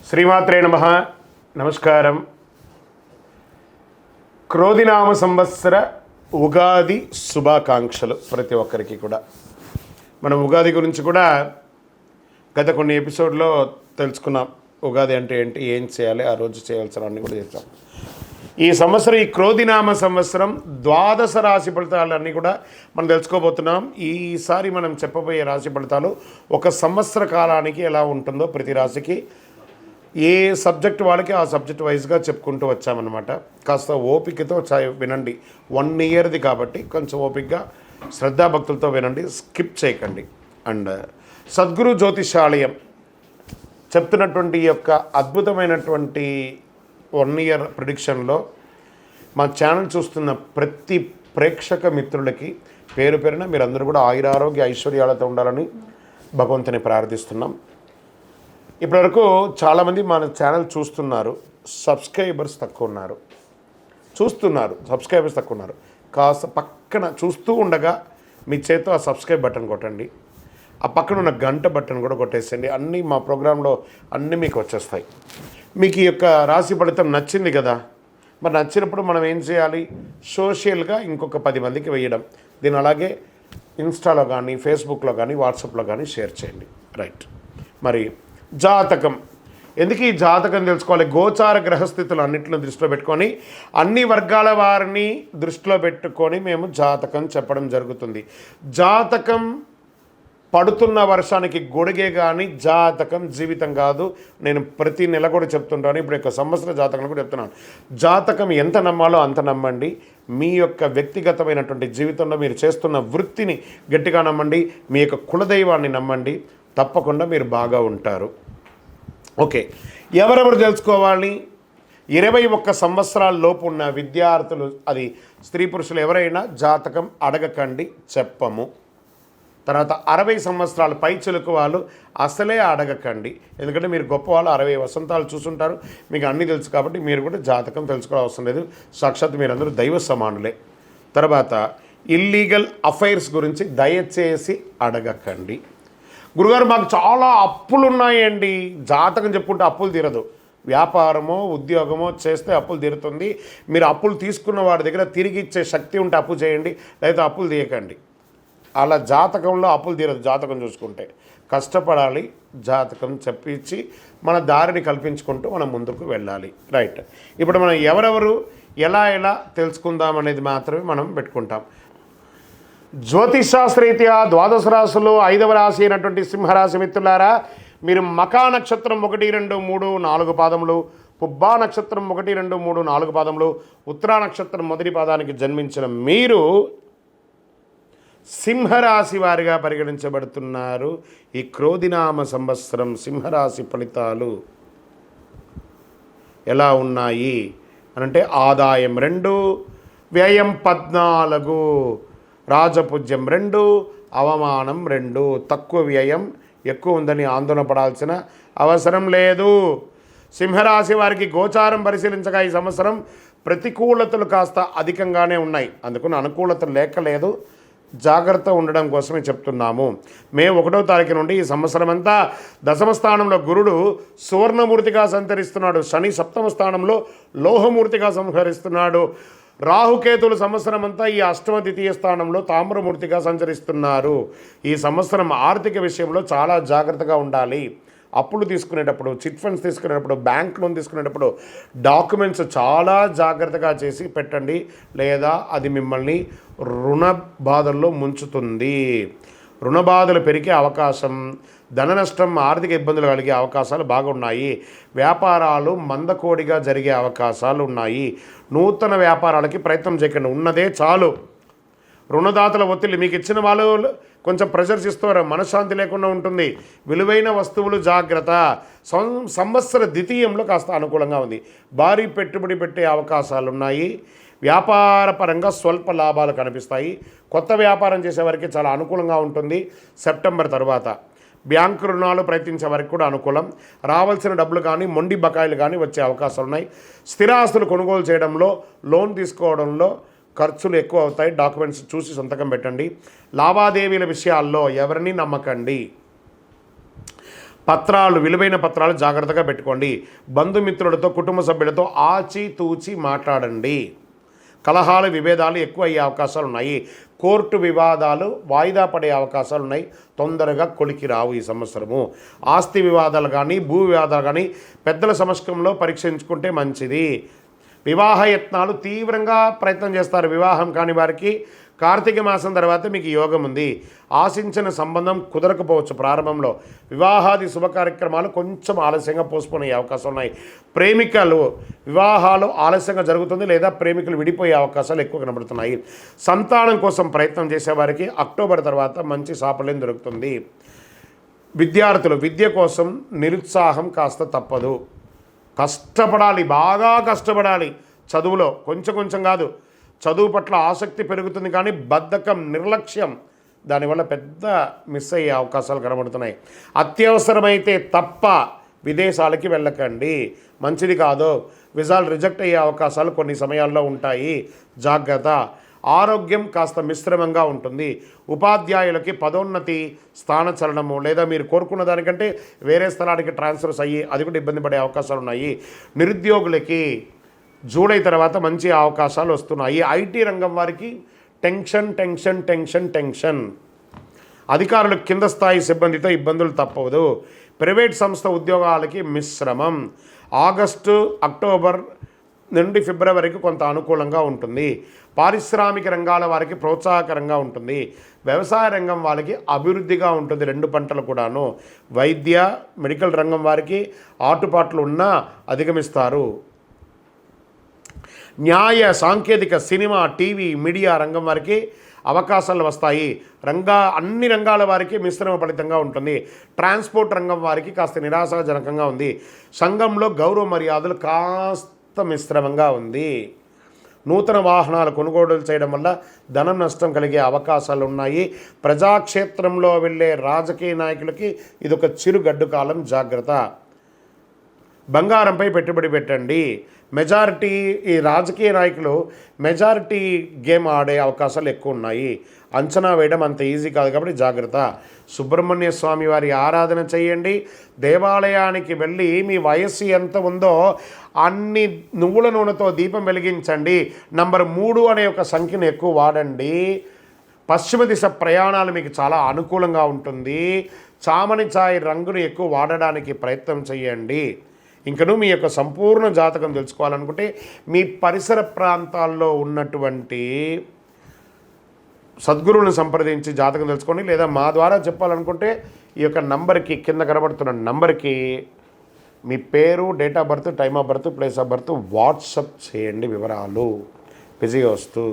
శ్రీమాత్రే నమః. నమస్కారం. క్రోధినామ సంవత్సర ఉగాది శుభాకాంక్షలు ప్రతి ఒక్కరికి కూడా. మనం ఉగాది గురించి కూడా గత కొన్ని ఎపిసోడ్లో తెలుసుకున్నాం. ఉగాది అంటే ఏంటి, ఏం చేయాలి, ఆ రోజు చేయాల్సినవన్నీ కూడా చేస్తాం. ఈ సంవత్సరం, ఈ క్రోధినామ సంవత్సరం ద్వాదశ రాశి ఫలితాలన్నీ కూడా మనం తెలుసుకోబోతున్నాం. ఈసారి మనం చెప్పబోయే రాశి ఫలితాలు ఒక సంవత్సర కాలానికి ఎలా ఉంటుందో ప్రతి రాశికి ఏ సబ్జెక్ట్ వాళ్ళకి ఆ సబ్జెక్ట్ వైజ్గా చెప్పుకుంటూ వచ్చామన్నమాట. కాస్త ఓపికతో వినండి. 1 ఇయర్ది కాబట్టి కొంచెం ఓపికగా శ్రద్ధాభక్తులతో వినండి, స్కిప్ చేయకండి. అండ్ సద్గురు జ్యోతిషాలయం చెప్తున్నటువంటి ఈ యొక్క అద్భుతమైనటువంటి 1 ఇయర్ ప్రిడిక్షన్లో మా ఛానల్ చూస్తున్న ప్రతి ప్రేక్షక మిత్రులకి పేరు పేరున మీరందరూ కూడా ఆయురారోగ్య ఐశ్వర్యాలతో ఉండాలని భగవంతుని ప్రార్థిస్తున్నాం. ఇప్పటివరకు చాలామంది మన ఛానల్ చూస్తున్నారు, సబ్స్క్రైబర్స్ తక్కువ ఉన్నారు. సబ్స్క్రైబర్స్ తక్కువ ఉన్నారు. కాస్త పక్కన చూస్తూ ఉండగా మీ చేతితో ఆ సబ్స్క్రైబ్ బటన్ కొట్టండి. ఆ పక్కన ఉన్న గంట బటన్ కూడా కొట్టేసేయండి. అన్నీ మా ప్రోగ్రాంలో అన్నీ మీకు వచ్చేస్తాయి. మీకు ఈ యొక్క రాశి ఫలితం నచ్చింది కదా, మరి నచ్చినప్పుడు మనం ఏం చేయాలి? సోషల్గా ఇంకొక 10 మందికి వేయడం. దీని అలాగే ఇన్స్టాలో కానీ, ఫేస్బుక్లో కానీ, వాట్సాప్లో కానీ షేర్ చేయండి. రైట్. మరి జాతకం ఎందుకు ఈ జాతకం తెలుసుకోవాలి? గోచార గ్రహస్థితులు అన్నింటిని దృష్టిలో పెట్టుకొని, అన్ని వర్గాల వారిని దృష్టిలో పెట్టుకొని మేము జాతకం చెప్పడం జరుగుతుంది. జాతకం పడుతున్న వర్షానికి గొడుగే కానీ జాతకం జీవితం కాదు. నేను ప్రతి నెల కూడా చెప్తుంటాను, ఇప్పుడు యొక్క సంవత్సర జాతకం కూడా చెప్తున్నాను. జాతకం ఎంత నమ్మాలో అంత నమ్మండి. మీ యొక్క వ్యక్తిగతమైనటువంటి జీవితంలో మీరు చేస్తున్న వృత్తిని గట్టిగా నమ్మండి. మీ యొక్క కులదైవాన్ని నమ్మండి. తప్పకుండా మీరు బాగా ఉంటారు. ఓకే, ఎవరెవరు తెలుసుకోవాలి? 21 సంవత్సరాల లోపు ఉన్న విద్యార్థులు, అది స్త్రీ పురుషులు ఎవరైనా జాతకం అడగకండి, చెప్పము. తర్వాత 60 సంవత్సరాల పైచిలుకు వాళ్ళు అసలే అడగకండి. ఎందుకంటే మీరు గొప్పవాళ్ళు, 60 వసంతాలు చూసుంటారు, మీకు అన్నీ తెలుసు కాబట్టి మీరు కూడా జాతకం తెలుసుకోవడం అవసరం లేదు. సాక్షాత్ మీరందరూ దైవ సమానులే. తర్వాత ఇల్లీగల్ అఫైర్స్ గురించి దయచేసి అడగకండి. గురుగారు మాకు చాలా అప్పులు ఉన్నాయండి. జాతకం చెప్పుకుంటే అప్పులు తీరదు. వ్యాపారమో ఉద్యోగమో చేస్తే అప్పులు తీరుతుంది. మీరు అప్పులు తీసుకున్న వాడి దగ్గర తిరిగి ఇచ్చే శక్తి ఉంటే అప్పు చేయండి, లేదా అప్పులు తీయకండి. అలా జాతకంలో అప్పులు తీరదు. జాతకం చూసుకుంటే కష్టపడాలి. జాతకం చెప్పించి మన దారిని కల్పించుకుంటూ మనం ముందుకు వెళ్ళాలి. రైట్. ఇప్పుడు మనం ఎవరెవరు ఎలా తెలుసుకుందాం అనేది మాత్రమే మనం పెట్టుకుంటాం. జ్యోతిషాస్త్రరీత్యా ద్వాదశ రాశులు 5వ రాశి అయినటువంటి సింహరాశి మిత్రులారా, మీరు మకా నక్షత్రం 1, 2, 3, 4 పాదములు, పుబ్బా నక్షత్రం 1, 2, 3, 4 పాదములు, ఉత్తరా నక్షత్రం మొదటి పాదానికి జన్మించిన మీరు సింహరాశి వారిగా పరిగణించబడుతున్నారు. ఈ క్రోధినామ సంవత్సరం సింహరాశి ఫలితాలు ఎలా ఉన్నాయి అనంటే, ఆదాయం 2, వ్యయం 14, రాజపూజ్యం 2, అవమానం 2. తక్కువ వ్యయం, ఎక్కువ ఉందని ఆందోళన పడాల్సిన అవసరం లేదు. సింహరాశి వారికి గోచారం పరిశీలించగా ఈ సంవత్సరం ప్రతికూలతలు కాస్త అధికంగానే ఉన్నాయి. అందుకని అనుకూలతలు లేకలేదు. జాగ్రత్త ఉండడం కోసమే చెప్తున్నాము. మే 1వ తారీఖు నుండి ఈ సంవత్సరం అంతా దశమ స్థానంలో గురుడు సువర్ణమూర్తిగా సంచరిస్తున్నాడు. శని 7వ స్థానంలో లోహమూర్తిగా సంహరిస్తున్నాడు. రాహుకేతులు సంవత్సరం అంతా ఈ 8వ ద్వితీయ స్థానంలో తామ్రమూర్తిగా సంచరిస్తున్నారు. ఈ సంవత్సరం ఆర్థిక విషయంలో చాలా జాగ్రత్తగా ఉండాలి. అప్పులు తీసుకునేటప్పుడు, చిట్ ఫండ్స్ తీసుకునేటప్పుడు, బ్యాంక్ లోన్ తీసుకునేటప్పుడు డాక్యుమెంట్స్ చాలా జాగ్రత్తగా చేసి పెట్టండి, లేదా అది మిమ్మల్ని రుణ బాధల్లో ముంచుతుంది. రుణ బాధలు పెరిగే అవకాశం, ధన నష్టం, ఆర్థిక ఇబ్బందులు కలిగే అవకాశాలు బాగున్నాయి. వ్యాపారాలు మందకోడిగా జరిగే అవకాశాలు ఉన్నాయి. నూతన వ్యాపారాలకి ప్రయత్నం చేయకండి, ఉన్నదే చాలు. రుణదాతల ఒత్తిడి, మీకు ఇచ్చిన వాళ్ళు కొంచెం ప్రెషర్స్ ఇస్తారు, మనశ్శాంతి లేకుండా ఉంటుంది. విలువైన వస్తువులు జాగ్రత్త. సంవత్సర ద్వితీయంలో కాస్త అనుకూలంగా ఉంది. భారీ పెట్టుబడి పెట్టే అవకాశాలు ఉన్నాయి. వ్యాపార పరంగా స్వల్ప లాభాలు కనిపిస్తాయి. కొత్త వ్యాపారం చేసేవారికి చాలా అనుకూలంగా ఉంటుంది. సెప్టెంబర్ తర్వాత బ్యాంకు రుణాలు ప్రయత్నించే వారికి కూడా అనుకూలం. రావాల్సిన డబ్బులు కానీ, మొండి బకాయిలు కానీ వచ్చే అవకాశాలు ఉన్నాయి. స్థిరాస్తులు కొనుగోలు చేయడంలో, లోన్ తీసుకోవడంలో ఖర్చులు ఎక్కువ అవుతాయి. డాక్యుమెంట్స్ చూసి సంతకం పెట్టండి. లావాదేవీల విషయాల్లో ఎవరిని నమ్మకండి. పత్రాలు, విలువైన పత్రాలు జాగ్రత్తగా పెట్టుకోండి. బంధుమిత్రులతో, కుటుంబ సభ్యులతో ఆచితూచి మాట్లాడండి. కలహాలు, విభేదాలు ఎక్కువ అయ్యే అవకాశాలు ఉన్నాయి. కోర్టు వివాదాలు వాయిదా పడే అవకాశాలు ఉన్నాయి. తొందరగా కొలికి రావు ఈ సంవత్సరము. ఆస్తి వివాదాలు కానీ, భూ వివాదాలు కానీ పెద్దల సమక్షంలో పరీక్షించుకుంటే మంచిది. వివాహ యత్నాలు తీవ్రంగా ప్రయత్నం చేస్తారు. వివాహం కాని వారికి కార్తీక మాసం తర్వాత మీకు యోగం ఉంది. ఆశించిన సంబంధం కుదరకపోవచ్చు ప్రారంభంలో. వివాహాది శుభ కార్యక్రమాలు కొంచెం ఆలస్యంగా పోస్ట్పోన్ అయ్యే అవకాశం ఉన్నాయి. ప్రేమికలు వివాహాలు ఆలస్యంగా జరుగుతుంది లేదా ప్రేమికులు విడిపోయే అవకాశాలు ఎక్కువ కనబడుతున్నాయి. సంతానం కోసం ప్రయత్నం చేసేవారికి అక్టోబర్ తర్వాత మంచి సాఫల్యం దొరుకుతుంది. విద్యార్థులు విద్య కోసం నిరుత్సాహం కాస్త తప్పదు. కష్టపడాలి, బాగా కష్టపడాలి. చదువులో కొంచెం కాదు, చదువు పట్ల ఆసక్తి పెరుగుతుంది కానీ బద్ధకం, నిర్లక్ష్యం దానివల్ల పెద్ద మిస్ అయ్యే అవకాశాలు కనబడుతున్నాయి. అత్యవసరమైతే తప్ప విదేశాలకి వెళ్ళకండి, మంచిది కాదు. విజాలు రిజెక్ట్ అయ్యే అవకాశాలు కొన్ని సమయాల్లో ఉంటాయి, జాగ్రత్త. ఆరోగ్యం కాస్త మిశ్రమంగా ఉంటుంది. ఉపాధ్యాయులకి పదోన్నతి, స్థానచలనము లేదా మీరు కోరుకున్న దానికంటే వేరే స్థలానికి ట్రాన్స్ఫర్స్ అయ్యి అది కూడా ఇబ్బంది పడే అవకాశాలు ఉన్నాయి. నిరుద్యోగులకి జూలై తర్వాత మంచి అవకాశాలు వస్తున్నాయి. ఐటీ రంగం వారికి టెన్షన్. అధికారులు కింద స్థాయి సిబ్బందితో ఇబ్బందులు తప్పవదు. ప్రైవేట్ సంస్థ ఉద్యోగాలకి మిశ్రమం. ఆగస్టు, అక్టోబర్ నుండి ఫిబ్రవరికి కొంత అనుకూలంగా ఉంటుంది. పారిశ్రామిక రంగాల వారికి ప్రోత్సాహకరంగా ఉంటుంది. వ్యవసాయ రంగం వారికి అభివృద్ధిగా ఉంటుంది, 2 పంటలు కూడాను. వైద్య, మెడికల్ రంగం వారికి ఆటుపాట్లు ఉన్నా అధిగమిస్తారు. న్యాయ, సాంకేతిక, సినిమా, టీవీ, మీడియా రంగం వారికి అవకాశాలు వస్తాయి. అన్ని రంగాల వారికి మిశ్రమ ఫలితంగా ఉంటుంది. ట్రాన్స్పోర్ట్ రంగం వారికి కాస్త నిరాశాజనకంగా ఉంది. సంఘంలో గౌరవ మర్యాదలు కాస్త మిశ్రమంగా ఉంది. నూతన వాహనాలు కొనుగోలు చేయడం వల్ల ధనం నష్టం కలిగే అవకాశాలు ఉన్నాయి. ప్రజాక్షేత్రంలో వెళ్ళే రాజకీయ నాయకులకి ఇదొక చిరుగడ్డు కాలం, జాగ్రత్త. బంగారంపై పెట్టుబడి పెట్టండి. మెజారిటీ ఈ రాజకీయ నాయకులు మెజారిటీ గేమ్ ఆడే అవకాశాలు ఎక్కువ ఉన్నాయి. అంచనా వేయడం అంత ఈజీ కాదు కాబట్టి జాగ్రత్త. సుబ్రహ్మణ్య స్వామి వారి ఆరాధన చేయండి. దేవాలయానికి వెళ్ళి మీ వయస్సు ఎంత ఉందో అన్ని నువ్వుల నూనెతో దీపం వెలిగించండి. నంబర్ 3 అనే ఒక సంఖ్యను ఎక్కువ వాడండి. పశ్చిమ దిశ ప్రయాణాలు మీకు చాలా అనుకూలంగా ఉంటుంది. చామని ఛాయ్ రంగును ఎక్కువ వాడడానికి ప్రయత్నం చేయండి. ఇంకను మీ యొక్క సంపూర్ణ జాతకం తెలుసుకోవాలనుకుంటే మీ పరిసర ప్రాంతాల్లో ఉన్నటువంటి సద్గురువులను సంప్రదించి జాతకం తెలుసుకోండి. లేదా మా ద్వారా చెప్పాలనుకుంటే ఈ యొక్క నంబర్కి, కింద కనబడుతున్న నంబర్కి మీ పేరు, date of birth, time of birth, place of birth WhatsApp చేయండి వివరాలు. బిజీ వస్తూ